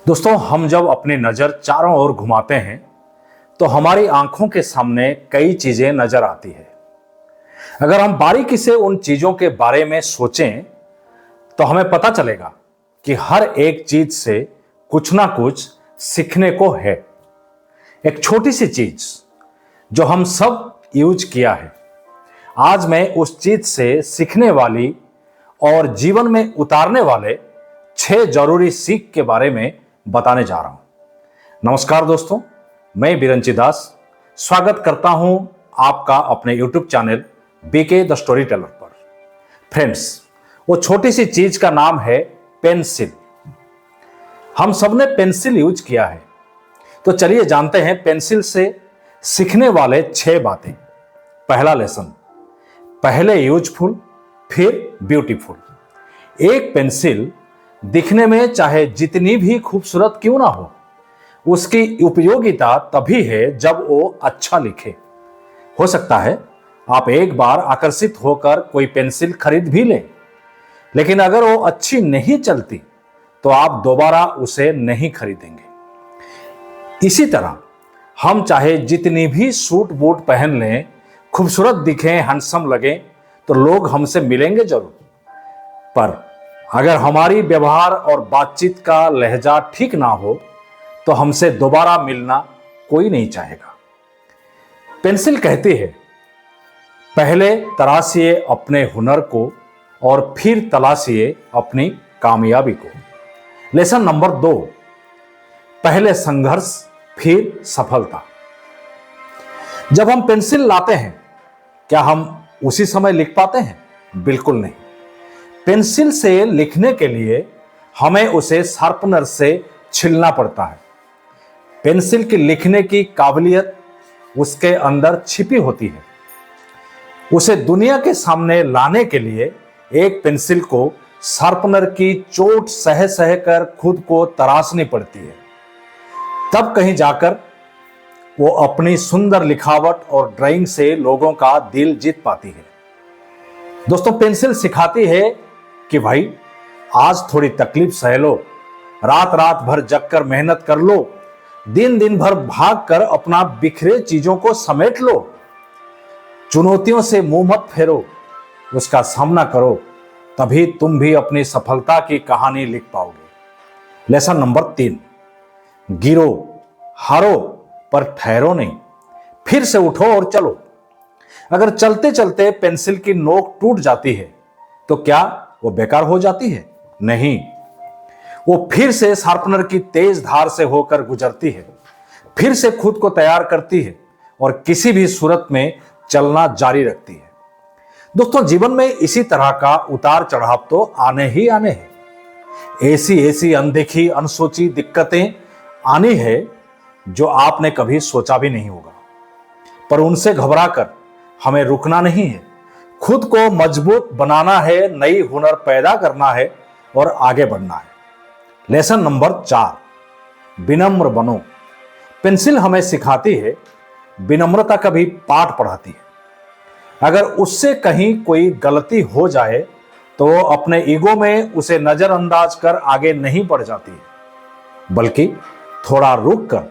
दोस्तों, हम जब अपनी नज़र चारों ओर घुमाते हैं तो हमारी आंखों के सामने कई चीजें नजर आती है। अगर हम बारीकी से उन चीजों के बारे में सोचें तो हमें पता चलेगा कि हर एक चीज से कुछ ना कुछ सीखने को है। एक छोटी सी चीज जो हम सब यूज किया है, आज मैं उस चीज से सीखने वाली और जीवन में उतारने वाले 6 जरूरी सीख के बारे में बताने जा रहा हूं। नमस्कार दोस्तों, मैं बिरंची दास स्वागत करता हूं आपका अपने YouTube channel BK the storyteller पर। फ्रेंड्स, वो छोटी सी चीज का नाम है पेंसिल। हम सबने पेंसिल यूज किया है, तो चलिए जानते हैं पेंसिल से सीखने वाले 6 बातें। पहला लेसन, पहले यूजफुल फिर ब्यूटीफुल। एक पेंसिल दिखने में चाहे जितनी भी खूबसूरत क्यों ना हो, उसकी उपयोगिता तभी है जब वो अच्छा लिखे। हो सकता है आप एक बार आकर्षित होकर कोई पेंसिल खरीद भी लें, लेकिन अगर वो अच्छी नहीं चलती तो आप दोबारा उसे नहीं खरीदेंगे। इसी तरह हम चाहे जितनी भी सूट बूट पहन लें, खूबसूरत दिखें, हैंडसम लगें, तो लोग हमसे मिलेंगे जरूर, पर अगर हमारी व्यवहार और बातचीत का लहजा ठीक ना हो तो हमसे दोबारा मिलना कोई नहीं चाहेगा। पेंसिल कहती है, पहले तराशिए अपने हुनर को और फिर तलाशिए अपनी कामयाबी को। लेसन नंबर 2, पहले संघर्ष फिर सफलता। जब हम पेंसिल लाते हैं, क्या हम उसी समय लिख पाते हैं? बिल्कुल नहीं। पेंसिल से लिखने के लिए हमें उसे शार्पनर से छीलना पड़ता है। पेंसिल की लिखने की काबिलियत उसके अंदर छिपी होती है। उसे दुनिया के सामने लाने के लिए एक पेंसिल को शार्पनर की चोट सह सह कर खुद को तराशनी पड़ती है। तब कहीं जाकर वो अपनी सुंदर लिखावट और ड्राइंग से लोगों का दिल जीत पाती है। दोस्तों, पेंसिल सिखाती है कि भाई आज थोड़ी तकलीफ सह लो, रात रात भर जगकर मेहनत कर लो, दिन दिन भर भाग कर अपना बिखरे चीजों को समेट लो, चुनौतियों से मुंह मत फेरो, उसका सामना करो, तभी तुम भी अपनी सफलता की कहानी लिख पाओगे। लेसन नंबर 3, गिरो हारो पर ठहरो नहीं, फिर से उठो और चलो। अगर चलते चलते पेंसिल की नोक टूट जाती है तो क्या वो बेकार हो जाती है? नहीं, वो फिर से शार्पनर की तेज धार से होकर गुजरती है, फिर से खुद को तैयार करती है और किसी भी सूरत में चलना जारी रखती है। दोस्तों, जीवन में इसी तरह का उतार चढ़ाव तो आने ही आने हैं। ऐसी अनदेखी अनसोची दिक्कतें आनी है जो आपने कभी सोचा भी नहीं होगा, पर उनसे घबराकर हमें रुकना नहीं है। खुद को मजबूत बनाना है, नई हुनर पैदा करना है और आगे बढ़ना है। लेसन नंबर 4, विनम्र बनो। पेंसिल हमें सिखाती है, विनम्रता कभी पाठ पढ़ाती है। अगर उससे कहीं कोई गलती हो जाए तो वो अपने ईगो में उसे नजरअंदाज कर आगे नहीं बढ़ जाती है, बल्कि थोड़ा रुक कर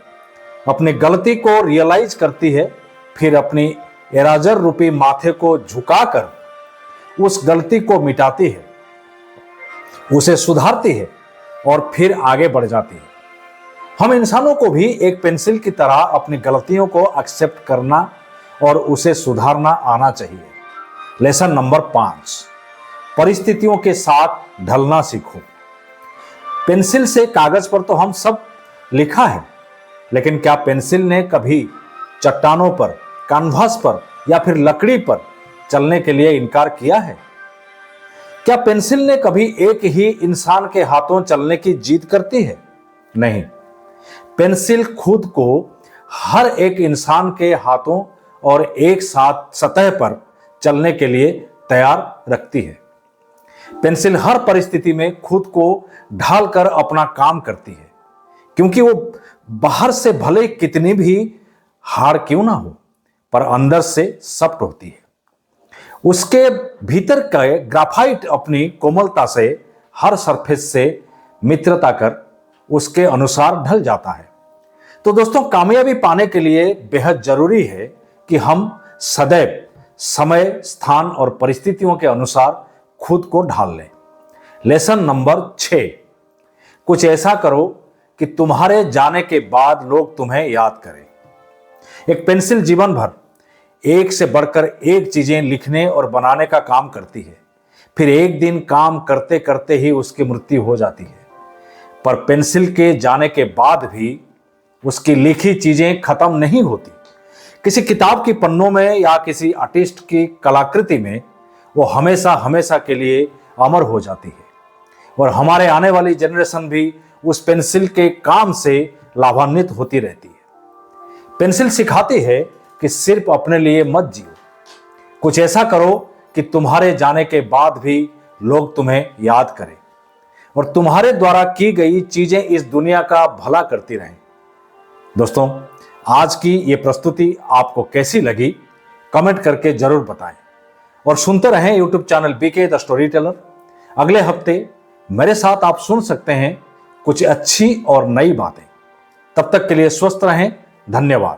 अपनी गलती को रियलाइज करती है, फिर अपनी एराजर रूपी माथे को झुकाकर उस गलती को मिटाती है, उसे सुधारती है और फिर आगे बढ़ जाती है। हम इंसानों को भी एक पेंसिल की तरह अपनी गलतियों को एक्सेप्ट करना और उसे सुधारना आना चाहिए। लेसन नंबर 5, परिस्थितियों के साथ ढलना सीखो। पेंसिल से कागज पर तो हम सब लिखा है, लेकिन क्या पेंसिल ने कभी चट्टानों पर, कैनवास पर या फिर लकड़ी पर चलने के लिए इनकार किया है? क्या पेंसिल ने कभी एक ही इंसान के हाथों चलने की जिद करती है? नहीं। पेंसिल खुद को हर एक इंसान के हाथों और एक साथ सतह पर चलने के लिए तैयार रखती है। पेंसिल हर परिस्थिति में खुद को ढालकर अपना काम करती है, क्योंकि वो बाहर से भले कितनी भी हार्ड क्यों ना हो, पर अंदर से सॉफ्ट होती है। उसके भीतर का ग्राफाइट अपनी कोमलता से हर सरफेस से मित्रता कर उसके अनुसार ढल जाता है। तो दोस्तों, कामयाबी पाने के लिए बेहद जरूरी है कि हम सदैव समय, स्थान और परिस्थितियों के अनुसार खुद को ढाल लें। लेसन नंबर 6, कुछ ऐसा करो कि तुम्हारे जाने के बाद लोग तुम्हें याद करें। एक पेंसिल जीवन भर एक से बढ़कर एक चीजें लिखने और बनाने का काम करती है। फिर एक दिन काम करते करते ही उसकी मृत्यु हो जाती है। पर पेंसिल के जाने के बाद भी उसकी लिखी चीजें खत्म नहीं होती। किसी किताब की पन्नों में या किसी आर्टिस्ट की कलाकृति में वो हमेशा हमेशा के लिए अमर हो जाती है। और हमारे आने वाली जनरेशन भी उस पेंसिल के काम से लाभान्वित होती रहती है। पेंसिल सिखाती है कि सिर्फ अपने लिए मत जियो, कुछ ऐसा करो कि तुम्हारे जाने के बाद भी लोग तुम्हें याद करें और तुम्हारे द्वारा की गई चीजें इस दुनिया का भला करती रहें। दोस्तों, आज की ये प्रस्तुति आपको कैसी लगी कमेंट करके जरूर बताएं और सुनते रहें YouTube channel BK the storyteller. अगले हफ्ते मेरे साथ आप सुन सकते हैं कुछ अच्छी और नई बातें। तब तक के लिए स्वस्थ रहें। धन्यवाद।